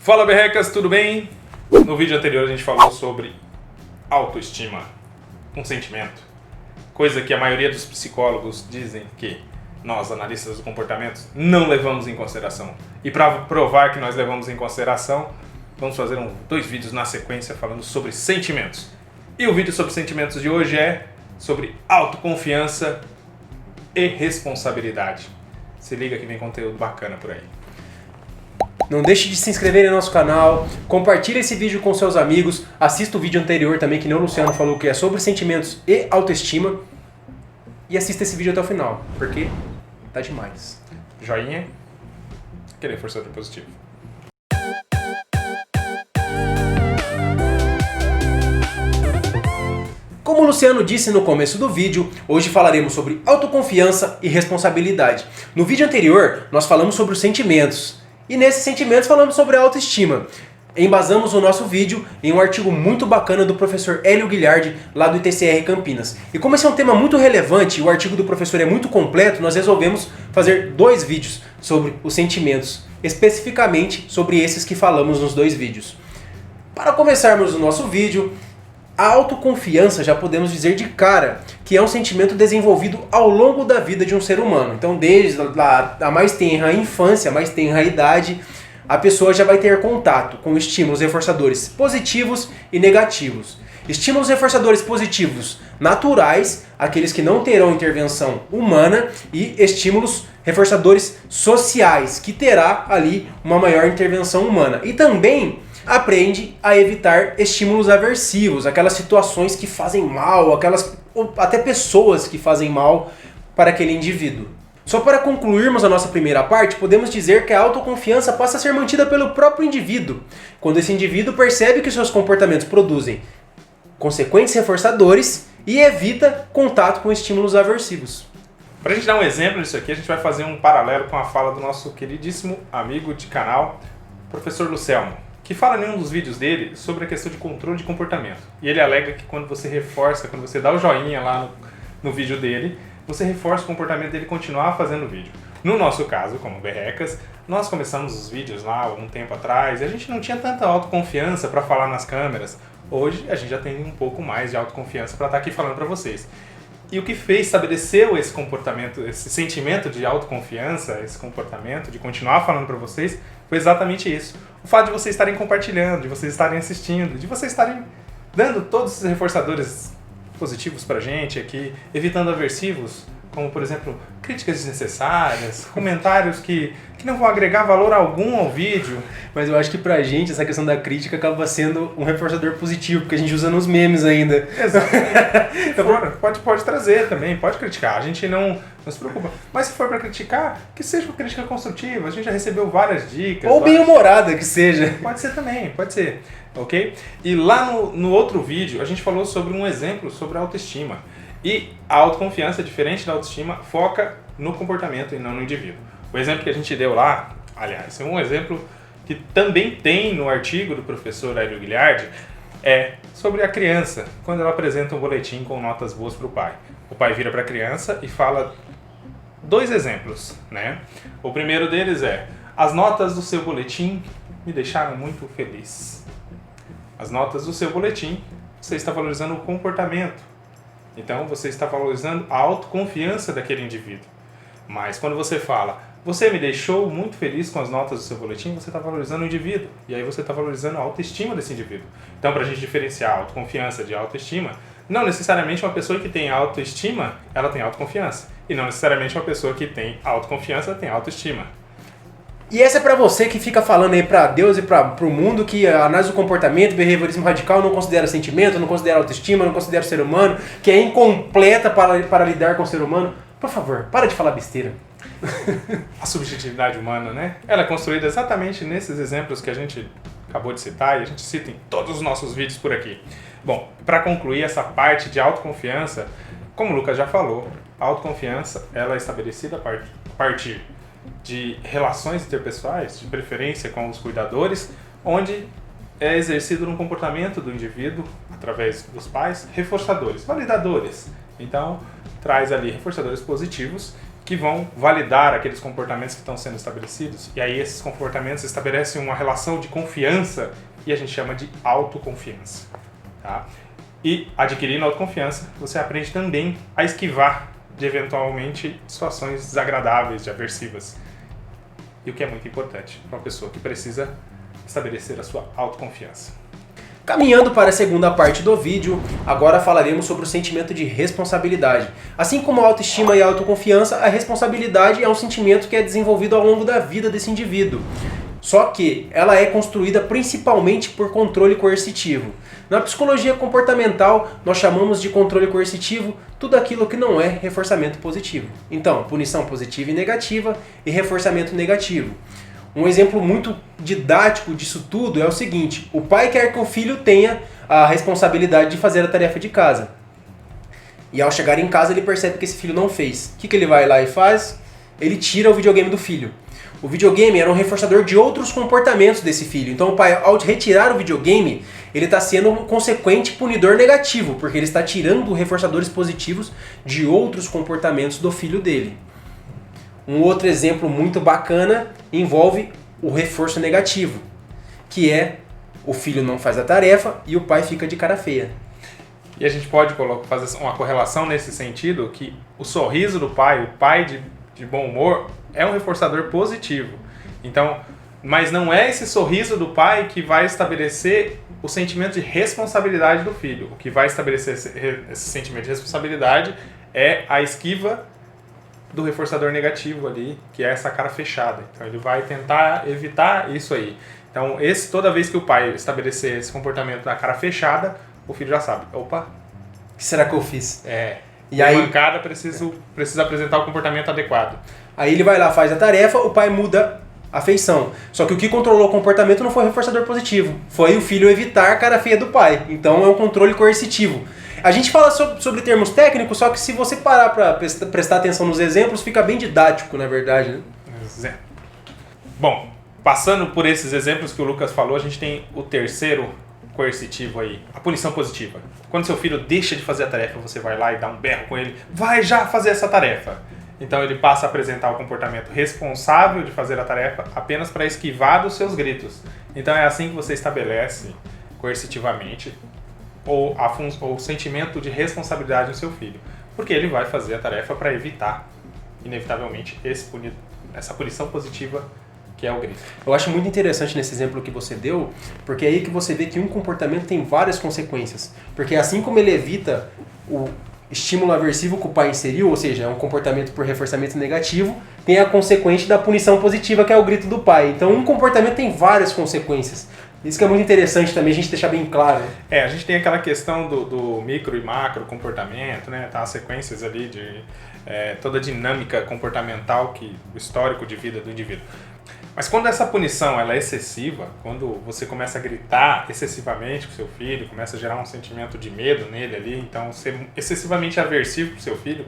Fala berrecas, tudo bem? No vídeo anterior a gente falou sobre autoestima, um sentimento, coisa que a maioria dos psicólogos dizem que nós, analistas do comportamento, não levamos em consideração. E para provar que nós levamos em consideração, vamos fazer dois vídeos na sequência falando sobre sentimentos. E o vídeo sobre sentimentos de hoje é sobre autoconfiança e responsabilidade. Se liga que vem conteúdo bacana por aí. Não deixe de se inscrever no nosso canal, compartilhe esse vídeo com seus amigos, assista o vídeo anterior também, que nem o Luciano falou, que é sobre sentimentos e autoestima. E assista esse vídeo até o final, porque tá demais. Joinha, aquele reforçador positivo. Como o Luciano disse no começo do vídeo, hoje falaremos sobre autoconfiança e responsabilidade. No vídeo anterior, nós falamos sobre os sentimentos. E nesses sentimentos falamos sobre a autoestima. Embasamos o nosso vídeo em um artigo muito bacana do professor Hélio Guilhardi, lá do ITCR Campinas. E como esse é um tema muito relevante e o artigo do professor é muito completo, nós resolvemos fazer dois vídeos sobre os sentimentos, especificamente sobre esses que falamos nos dois vídeos. Para começarmos o nosso vídeo, a autoconfiança já podemos dizer de cara que é um sentimento desenvolvido ao longo da vida de um ser humano. Então desde a mais tenra infância, a mais tenra idade, a pessoa já vai ter contato com estímulos reforçadores positivos e negativos. Estímulos reforçadores positivos naturais, aqueles que não terão intervenção humana, e estímulos reforçadores sociais, que terá ali uma maior intervenção humana. E também aprende a evitar estímulos aversivos, aquelas situações que fazem mal, ou até pessoas que fazem mal para aquele indivíduo. Só para concluirmos a nossa primeira parte, podemos dizer que a autoconfiança passa a ser mantida pelo próprio indivíduo, quando esse indivíduo percebe que seus comportamentos produzem consequentes reforçadores e evita contato com estímulos aversivos. Para a gente dar um exemplo disso aqui, a gente vai fazer um paralelo com a fala do nosso queridíssimo amigo de canal, professor Lucelmo, que fala em um dos vídeos dele sobre a questão de controle de comportamento. E ele alega que quando você reforça, quando você dá o joinha lá no vídeo dele, você reforça o comportamento dele continuar fazendo o vídeo. No nosso caso, como berrecas, nós começamos os vídeos lá um tempo atrás e a gente não tinha tanta autoconfiança para falar nas câmeras. Hoje a gente já tem um pouco mais de autoconfiança para estar aqui falando para vocês. E o que estabeleceu esse comportamento, esse sentimento de autoconfiança, esse comportamento de continuar falando para vocês, foi exatamente isso. O fato de vocês estarem compartilhando, de vocês estarem assistindo, de vocês estarem dando todos esses reforçadores positivos pra gente aqui, evitando aversivos, como por exemplo, críticas desnecessárias, comentários que não vão agregar valor algum ao vídeo. Mas eu acho que pra gente essa questão da crítica acaba sendo um reforçador positivo, porque a gente usa nos memes ainda. Exatamente. Então, pode trazer também, pode criticar, a gente não se preocupa. Mas se for pra criticar, que seja uma crítica construtiva, a gente já recebeu várias dicas. Ou bem-humorada que seja. Pode ser também, pode ser, ok? E lá no outro vídeo a gente falou sobre um exemplo sobre autoestima. E a autoconfiança, diferente da autoestima, foca no comportamento e não no indivíduo. O exemplo que a gente deu lá, aliás, é um exemplo que também tem no artigo do professor Hélio Guilhardi, é sobre a criança, quando ela apresenta um boletim com notas boas para o pai. O pai vira para a criança e fala dois exemplos, né? O primeiro deles é: as notas do seu boletim me deixaram muito feliz. As notas do seu boletim, você está valorizando o comportamento. Então você está valorizando a autoconfiança daquele indivíduo. Mas quando você fala, você me deixou muito feliz com as notas do seu boletim, você está valorizando o indivíduo. E aí você está valorizando a autoestima desse indivíduo. Então, para a gente diferenciar autoconfiança de autoestima, não necessariamente uma pessoa que tem autoestima, ela tem autoconfiança. E não necessariamente uma pessoa que tem autoconfiança tem autoestima. E essa é pra você que fica falando aí pra Deus e pro mundo que a análise do comportamento, behaviorismo radical não considera sentimento, não considera autoestima, não considera ser humano, que é incompleta para lidar com o ser humano. Por favor, para de falar besteira. A subjetividade humana, né? Ela é construída exatamente nesses exemplos que a gente acabou de citar e a gente cita em todos os nossos vídeos por aqui. Bom, para concluir essa parte de autoconfiança, como o Lucas já falou, a autoconfiança ela é estabelecida a partir de relações interpessoais, de preferência com os cuidadores, onde é exercido no comportamento do indivíduo, através dos pais, reforçadores, validadores. Então, traz ali reforçadores positivos que vão validar aqueles comportamentos que estão sendo estabelecidos. E aí esses comportamentos estabelecem uma relação de confiança e a gente chama de autoconfiança. Tá? E adquirindo autoconfiança, você aprende também a esquivar de eventualmente situações desagradáveis, de aversivas. E o que é muito importante para uma pessoa que precisa estabelecer a sua autoconfiança. Caminhando para a segunda parte do vídeo, agora falaremos sobre o sentimento de responsabilidade. Assim como a autoestima e a autoconfiança, a responsabilidade é um sentimento que é desenvolvido ao longo da vida desse indivíduo. Só que ela é construída principalmente por controle coercitivo. Na psicologia comportamental, nós chamamos de controle coercitivo tudo aquilo que não é reforçamento positivo. Então, punição positiva e negativa e reforçamento negativo. Um exemplo muito didático disso tudo é o seguinte: o pai quer que o filho tenha a responsabilidade de fazer a tarefa de casa. E ao chegar em casa ele percebe que esse filho não fez. O que ele vai lá e faz? Ele tira o videogame do filho. O videogame era um reforçador de outros comportamentos desse filho. Então o pai, ao retirar o videogame, ele está sendo um consequente punidor negativo, porque ele está tirando reforçadores positivos de outros comportamentos do filho dele. Um outro exemplo muito bacana envolve o reforço negativo, que é o filho não faz a tarefa e o pai fica de cara feia. E a gente pode fazer uma correlação nesse sentido, que o sorriso do pai, o pai de bom humor, é um reforçador positivo. Então, mas não é esse sorriso do pai que vai estabelecer o sentimento de responsabilidade do filho. O que vai estabelecer esse sentimento de responsabilidade é a esquiva do reforçador negativo ali, que é essa cara fechada. Então ele vai tentar evitar isso aí. Então toda vez que o pai estabelecer esse comportamento da cara fechada, o filho já sabe, opa, o que será que eu fiz? E aí mancada, preciso apresentar o comportamento adequado. Aí ele vai lá, faz a tarefa, o pai muda a feição. Só que o que controlou o comportamento não foi o reforçador positivo, foi o filho evitar a cara feia do pai. Então é um controle coercitivo. A gente fala sobre termos técnicos, só que se você parar para prestar atenção nos exemplos, fica bem didático, na verdade, né? Bom, passando por esses exemplos que o Lucas falou, a gente tem o terceiro coercitivo aí, a punição positiva. Quando seu filho deixa de fazer a tarefa, você vai lá e dá um berro com ele, vai já fazer essa tarefa. Então ele passa a apresentar o comportamento responsável de fazer a tarefa apenas para esquivar dos seus gritos. Então é assim que você estabelece coercitivamente o sentimento de responsabilidade do seu filho. Porque ele vai fazer a tarefa para evitar, inevitavelmente, essa punição positiva que é o grito. Eu acho muito interessante nesse exemplo que você deu, porque é aí que você vê que um comportamento tem várias consequências. Porque assim como ele evita o estímulo aversivo que o pai inseriu, ou seja, é um comportamento por reforçamento negativo, tem a consequente da punição positiva, que é o grito do pai. Então um comportamento tem várias consequências. Isso que é muito interessante também a gente deixar bem claro. A gente tem aquela questão do micro e macro comportamento, né? Tá, as sequências ali de toda a dinâmica comportamental, o histórico de vida do indivíduo. Mas quando essa punição ela é excessiva, quando você começa a gritar excessivamente com seu filho, começa a gerar um sentimento de medo nele ali, então ser excessivamente aversivo com seu filho,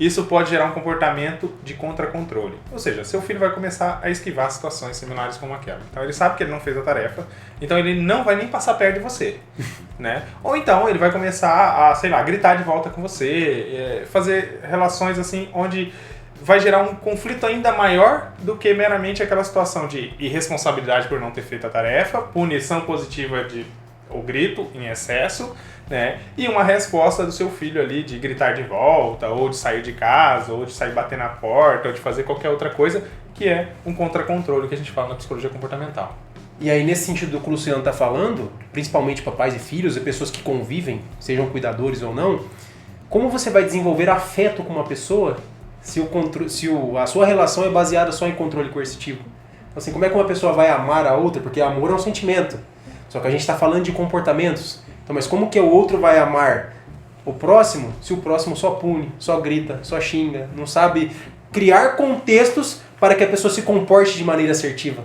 isso pode gerar um comportamento de contra-controle. Ou seja, seu filho vai começar a esquivar situações similares como aquela. Então ele sabe que ele não fez a tarefa, então ele não vai nem passar perto de você, né? Ou então ele vai começar a gritar de volta com você, fazer relações assim, onde vai gerar um conflito ainda maior do que meramente aquela situação de irresponsabilidade por não ter feito a tarefa, punição positiva o grito em excesso, né? E uma resposta do seu filho ali de gritar de volta, ou de sair de casa, ou de sair bater na porta, ou de fazer qualquer outra coisa, que é um contra-controle que a gente fala na psicologia comportamental. E aí, nesse sentido do que o Luciano está falando, principalmente para pais e filhos e pessoas que convivem, sejam cuidadores ou não, como você vai desenvolver afeto com uma pessoa se a sua relação é baseada só em controle coercitivo? Assim, como é que uma pessoa vai amar a outra? Porque amor é um sentimento. Só que a gente está falando de comportamentos. Então, mas como que o outro vai amar o próximo se o próximo só pune, só grita, só xinga, não sabe criar contextos para que a pessoa se comporte de maneira assertiva?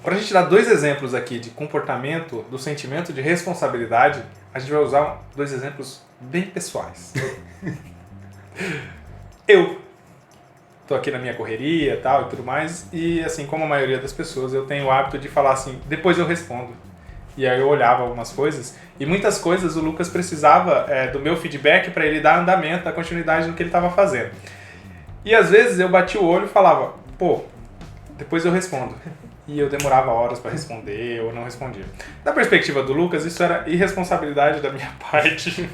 Para a gente dar dois exemplos aqui de comportamento, do sentimento de responsabilidade, a gente vai usar dois exemplos bem pessoais. Eu tô aqui na minha correria e tudo mais, e assim como a maioria das pessoas, eu tenho o hábito de falar assim, depois eu respondo. E aí eu olhava algumas coisas, e muitas coisas o Lucas precisava do meu feedback para ele dar andamento, dar continuidade no que ele estava fazendo. E às vezes eu bati o olho e falava, pô, depois eu respondo. E eu demorava horas para responder ou não respondia. Da perspectiva do Lucas, isso era irresponsabilidade da minha parte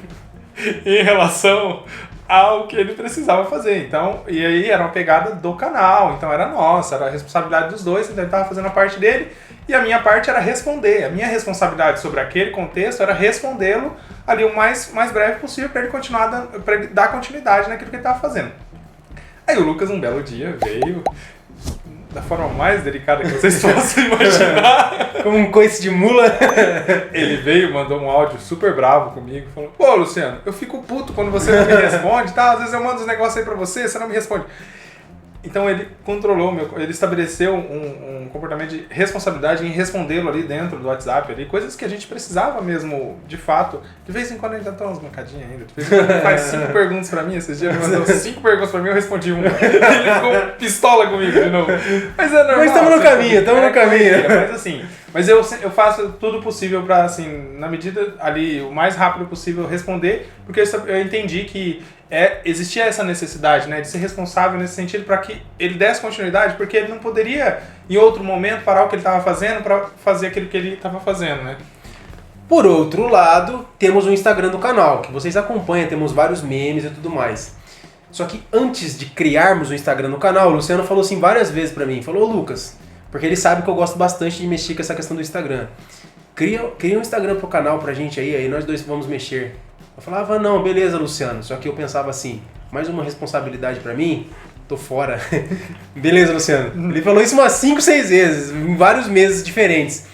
em relação ao que ele precisava fazer. Então, e aí era uma pegada do canal, então era nossa, era a responsabilidade dos dois, então ele estava fazendo a parte dele e a minha parte era responder. A minha responsabilidade sobre aquele contexto era respondê-lo ali o mais breve possível para ele continuar, para ele dar continuidade naquilo que ele estava fazendo. Aí o Lucas, um belo dia, veio da forma mais delicada que vocês possam imaginar. Como um coice de mula. Ele veio, mandou um áudio super bravo comigo, falou, pô, Luciano, eu fico puto quando você não me responde, tá? Às vezes eu mando uns negócios aí pra você, você não me responde. Então ele controlou, ele estabeleceu um comportamento de responsabilidade em respondê-lo ali dentro do WhatsApp, ali, coisas que a gente precisava mesmo, de fato. De vez em quando ele ainda dá umas mancadinhas ainda, de vez em quando ele faz 5 perguntas pra mim, esses dias ele mandou 5 perguntas pra mim, eu respondi uma. Ele ficou pistola comigo de novo. Mas é normal. Mas estamos no caminho, estamos no caminho. Mas assim, eu faço tudo possível pra, assim, na medida ali, o mais rápido possível responder, porque eu entendi que existia essa necessidade, né, de ser responsável nesse sentido para que ele desse continuidade, porque ele não poderia, em outro momento, parar o que ele estava fazendo para fazer aquilo que ele estava fazendo, né? Por outro lado, temos o Instagram do canal, que vocês acompanham, temos vários memes e tudo mais. Só que antes de criarmos o Instagram do canal, o Luciano falou assim várias vezes pra mim, falou, Lucas, porque ele sabe que eu gosto bastante de mexer com essa questão do Instagram. Cria um Instagram pro canal pra gente aí nós dois vamos mexer. Eu falava, não, beleza, Luciano. Só que eu pensava assim, mais uma responsabilidade pra mim? Tô fora. Beleza, Luciano. Ele falou isso umas 5, 6 vezes, em vários meses diferentes.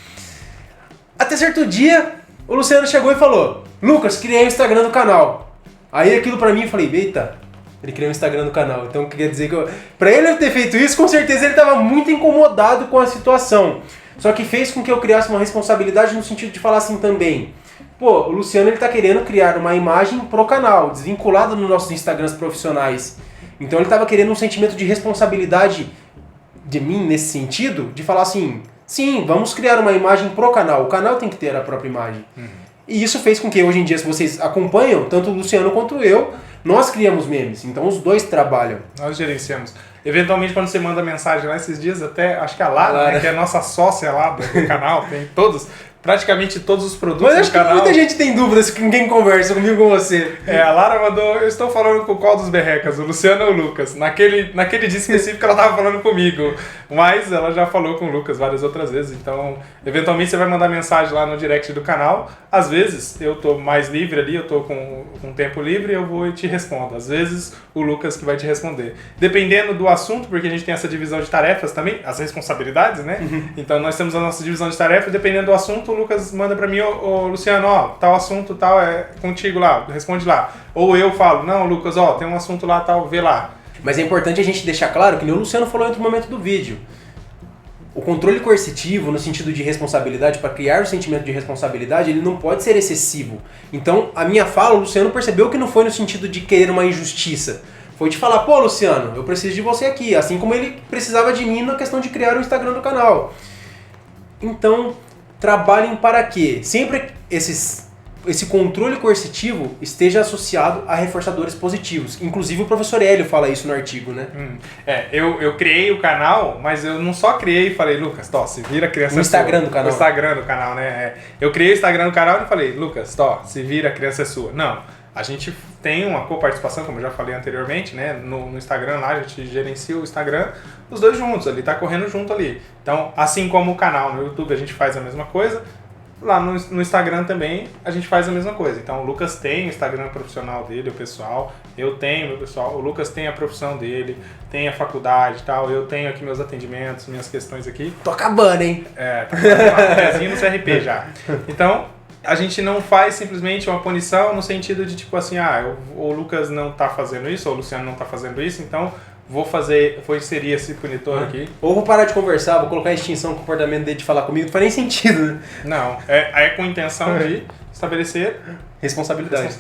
Até certo dia, o Luciano chegou e falou, Lucas, criei o Instagram do canal. Aí aquilo pra mim, eu falei, eita, ele criou o Instagram do canal. Então queria dizer que pra ele ter feito isso, com certeza ele tava muito incomodado com a situação. Só que fez com que eu criasse uma responsabilidade no sentido de falar assim também, pô, o Luciano ele tá querendo criar uma imagem pro canal, desvinculada nos nossos Instagrams profissionais. Então ele tava querendo um sentimento de responsabilidade de mim nesse sentido, de falar assim, sim, vamos criar uma imagem pro canal, o canal tem que ter a própria imagem. E isso fez com que hoje em dia, se vocês acompanham, tanto o Luciano quanto eu, nós criamos memes, então os dois trabalham. Nós gerenciamos. Eventualmente, quando você manda mensagem lá esses dias, até acho que a Lara, né, que é a nossa sócia lá do canal, tem praticamente todos os produtos do canal. Mas acho que muita gente tem dúvidas com quem conversa comigo com você. A Lara mandou, eu estou falando com qual dos berrecas, o Luciano ou o Lucas? Naquele dia específico ela estava falando comigo, mas ela já falou com o Lucas várias outras vezes, então eventualmente você vai mandar mensagem lá no direct do canal, às vezes eu tô mais livre ali, eu tô com tempo livre, eu vou e te respondo, às vezes o Lucas que vai te responder. Dependendo do assunto, porque a gente tem essa divisão de tarefas também, as responsabilidades, né? Então nós temos a nossa divisão de tarefas, dependendo do assunto, o Lucas manda pra mim, ô Luciano, ó, tal assunto, tal, é contigo lá, responde lá. Ou eu falo, não, Lucas, ó, tem um assunto lá, tal, vê lá. Mas é importante a gente deixar claro que nem o Luciano falou em outro momento do vídeo. O controle coercitivo, no sentido de responsabilidade, para criar o sentimento de responsabilidade, ele não pode ser excessivo. Então, a minha fala, o Luciano percebeu que não foi no sentido de querer uma injustiça. Foi de falar, pô, Luciano, eu preciso de você aqui. Assim como ele precisava de mim na questão de criar o Instagram do canal. Então, trabalhem para que sempre esse controle coercitivo esteja associado a reforçadores positivos. Inclusive o professor Hélio fala isso no artigo, né? Eu criei o canal, mas eu não só criei e falei, Lucas, se vira, criança o Instagram do canal. O Instagram do canal, né? Eu criei o Instagram do canal e falei, Lucas, se vira, a criança é sua. Não, a gente tem uma coparticipação, como eu já falei anteriormente, né? No Instagram lá, a gente gerencia o Instagram, os dois juntos, ali tá correndo junto ali. Então, assim como o canal no YouTube a gente faz a mesma coisa, lá no Instagram também a gente faz a mesma coisa. Então o Lucas tem o Instagram profissional dele, o pessoal, eu tenho meu pessoal, o Lucas tem a profissão dele, tem a faculdade e tal, eu tenho aqui meus atendimentos, minhas questões aqui. Tô acabando, hein? Tá fazendo um pezinho no CRP já. Então, a gente não faz simplesmente uma punição no sentido de tipo assim, o Lucas não tá fazendo isso, ou o Luciano não tá fazendo isso, então vou inserir esse punitor aqui. Ou vou parar de conversar, vou colocar em extinção o comportamento dele de falar comigo, não faz nem sentido, né? Não, é com a intenção de estabelecer responsabilidade.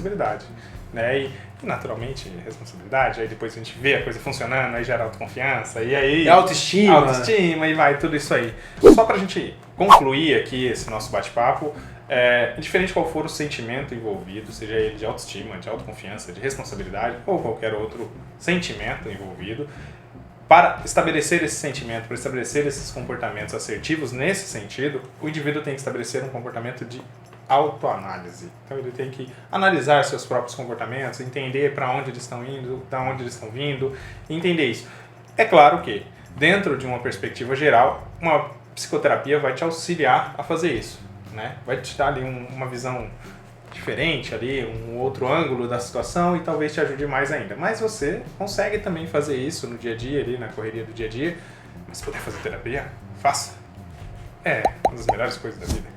Né? naturalmente, responsabilidade, aí depois a gente vê a coisa funcionando, aí gera autoconfiança, e aí... Autoestima. Autoestima, e vai, tudo isso aí. Só pra gente concluir aqui esse nosso bate-papo, indiferente qual for o sentimento envolvido, seja ele de autoestima, de autoconfiança, de responsabilidade, ou qualquer outro sentimento envolvido, para estabelecer esse sentimento, para estabelecer esses comportamentos assertivos nesse sentido, o indivíduo tem que estabelecer um comportamento de autoanálise. Então ele tem que analisar seus próprios comportamentos, entender para onde eles estão indo, da onde eles estão vindo, entender isso. É claro que, dentro de uma perspectiva geral, uma psicoterapia vai te auxiliar a fazer isso, né? Vai te dar ali uma visão diferente ali, um outro ângulo da situação e talvez te ajude mais ainda. Mas você consegue também fazer isso no dia a dia, ali na correria do dia a dia. Mas se puder fazer terapia, faça. É uma das melhores coisas da vida.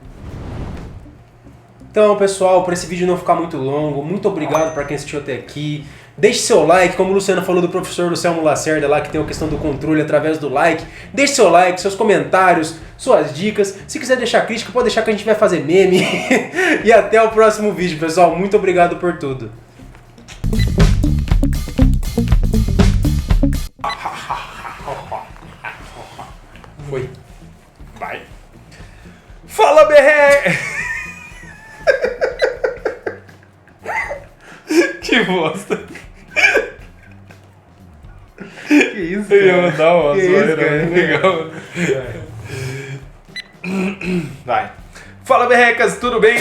Então, pessoal, para esse vídeo não ficar muito longo, muito obrigado para quem assistiu até aqui. Deixe seu like, como o Luciano falou do professor Luciano Lacerda lá, que tem a questão do controle através do like. Deixe seu like, seus comentários, suas dicas. Se quiser deixar crítica, pode deixar que a gente vai fazer meme. E até o próximo vídeo, pessoal. Muito obrigado por tudo. Foi. Vai. Fala, berré! Que bosta. Que isso, cara? Eu ia mandar uma Que zoeira isso, legal. Vai. Fala, berrecas, tudo bem?